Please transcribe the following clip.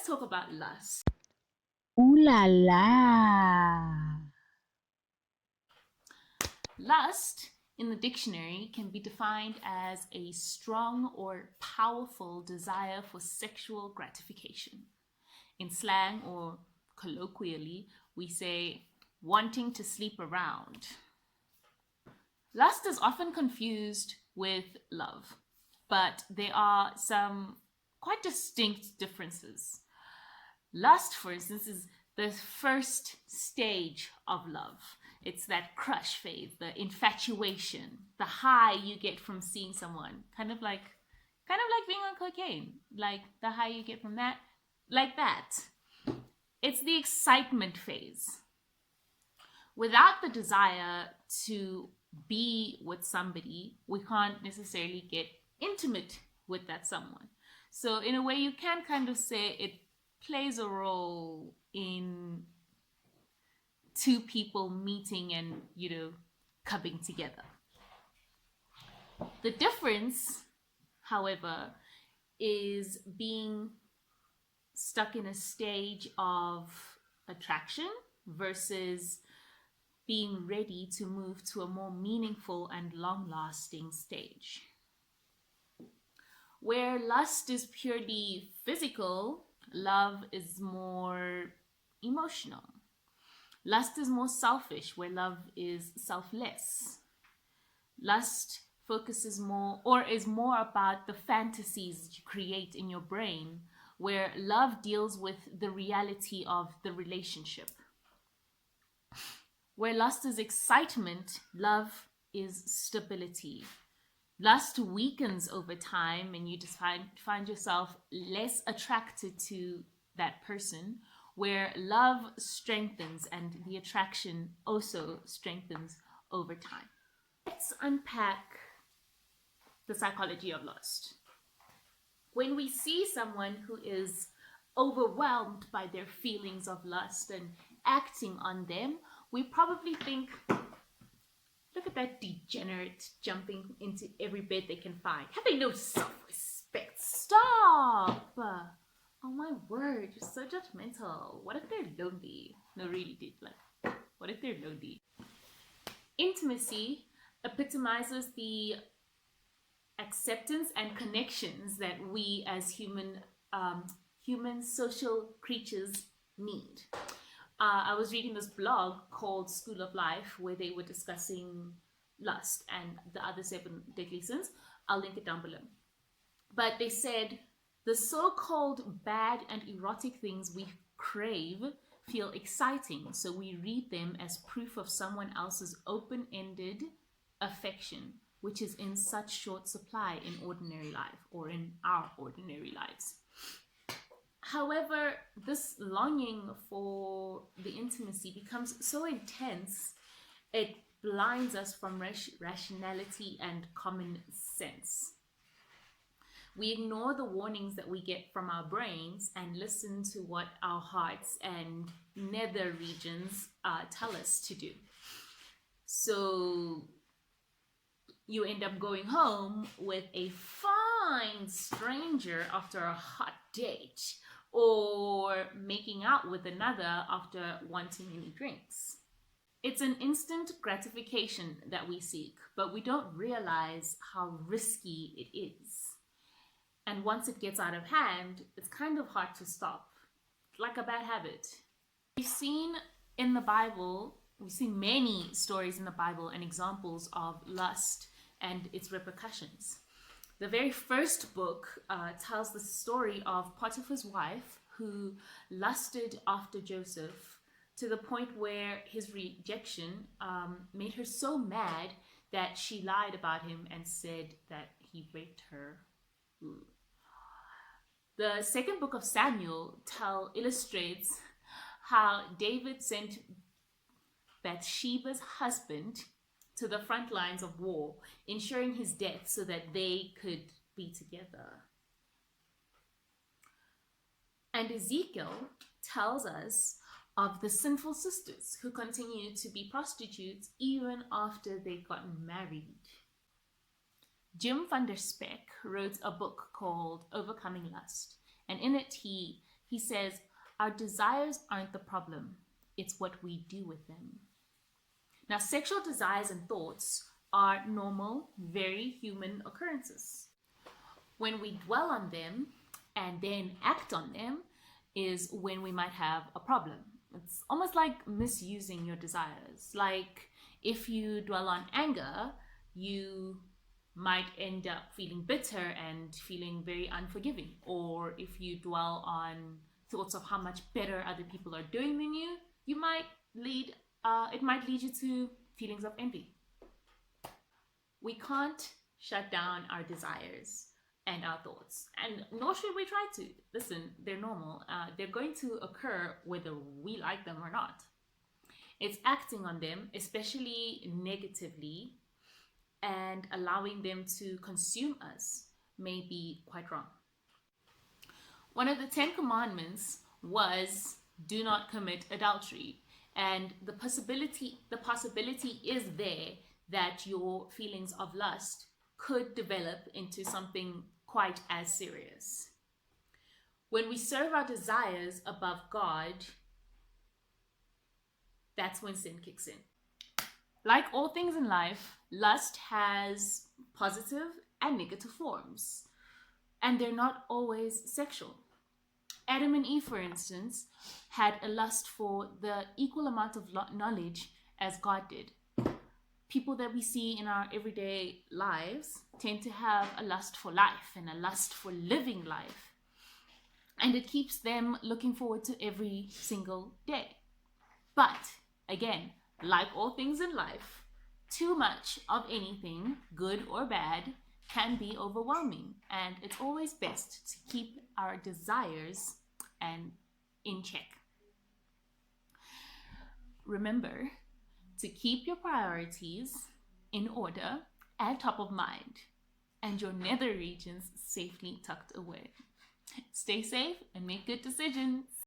let's talk about lust. Ooh la la. Lust in the dictionary can be defined as a strong or powerful desire for sexual gratification. In slang or colloquially, we say wanting to sleep around. Lust is often confused with love, but there are some quite distinct differences. Lust, for instance, is the first stage of love. It's that crush phase, the infatuation, the high you get from seeing someone, kind of like being on cocaine, like the high you get from that, like that. It's the excitement phase. Without the desire to be with somebody, we can't necessarily get intimate with that someone. So, in a way, you can kind of say it plays a role in two people meeting and, coming together. The difference, however, is being stuck in a stage of attraction versus being ready to move to a more meaningful and long lasting stage. Where lust is purely physical, love is more emotional. Lust is more selfish, where love is selfless. Lust focuses more or is more about the fantasies you create in your brain, where love deals with the reality of the relationship. Where lust is excitement, love is stability. Lust weakens over time, and you just find yourself less attracted to that person, where love strengthens and the attraction also strengthens over time. Let's unpack the psychology of lust. When we see someone who is overwhelmed by their feelings of lust and acting on them, we probably think, look at that degenerate jumping into every bed they can find. Have they no self-respect? Stop! Oh my word, you're so judgmental. What if they're lonely? No, really, dude. Like, what if they're lonely? Intimacy epitomizes the acceptance and connections that we as human social creatures need. I was reading this blog called School of Life where they were discussing lust and the other seven deadly sins. I'll link it down below. But they said the so-called bad and erotic things we crave feel exciting, so we read them as proof of someone else's open-ended affection, which is in such short supply in ordinary life or in our ordinary lives. However, this longing for the intimacy becomes so intense, it blinds us from rationality and common sense. We ignore the warnings that we get from our brains and listen to what our hearts and nether regions tell us to do. So you end up going home with a fine stranger after a hot date, or making out with another after wanting any drinks. It's an instant gratification that we seek, but we don't realize how risky it is. And once it gets out of hand, it's kind of hard to stop, like a bad habit. We've seen in the Bible, we see many stories in the Bible and examples of lust and its repercussions. The very first book tells the story of Potiphar's wife who lusted after Joseph to the point where his rejection made her so mad that she lied about him and said that he raped her. Ooh. The second book of Samuel illustrates how David sent Bathsheba's husband to the front lines of war, ensuring his death so that they could be together. And Ezekiel tells us of the sinful sisters who continue to be prostitutes even after they've gotten married. Jim van der Speck wrote a book called Overcoming Lust, and in it he He says, our desires aren't the problem, it's what we do with them. Now, sexual desires and thoughts are normal, very human occurrences. When we dwell on them and then act on them is when we might have a problem. It's almost like misusing your desires. Like if you dwell on anger, you might end up feeling bitter and feeling very unforgiving. Or if you dwell on thoughts of how much better other people are doing than you, it might lead you to feelings of envy. We can't shut down our desires and our thoughts, and nor should we try to. Listen, they're normal. They're going to occur whether we like them or not. It's acting on them, especially negatively, and allowing them to consume us may be quite wrong. One of the 10 commandments was do not commit adultery, and the possibility is there that your feelings of lust could develop into something quite as serious. When we serve our desires above God, that's when sin kicks in. Like all things in life, lust has positive and negative forms, and they're not always sexual. Adam and Eve, for instance, had a lust for the equal amount of knowledge as God did. People that we see in our everyday lives tend to have a lust for life and a lust for living life. And it keeps them looking forward to every single day. But again, like all things in life, too much of anything, good or bad, can be overwhelming. And it's always best to keep our desires in check. Remember to keep your priorities in order and top of mind, and your nether regions safely tucked away. Stay safe and make good decisions.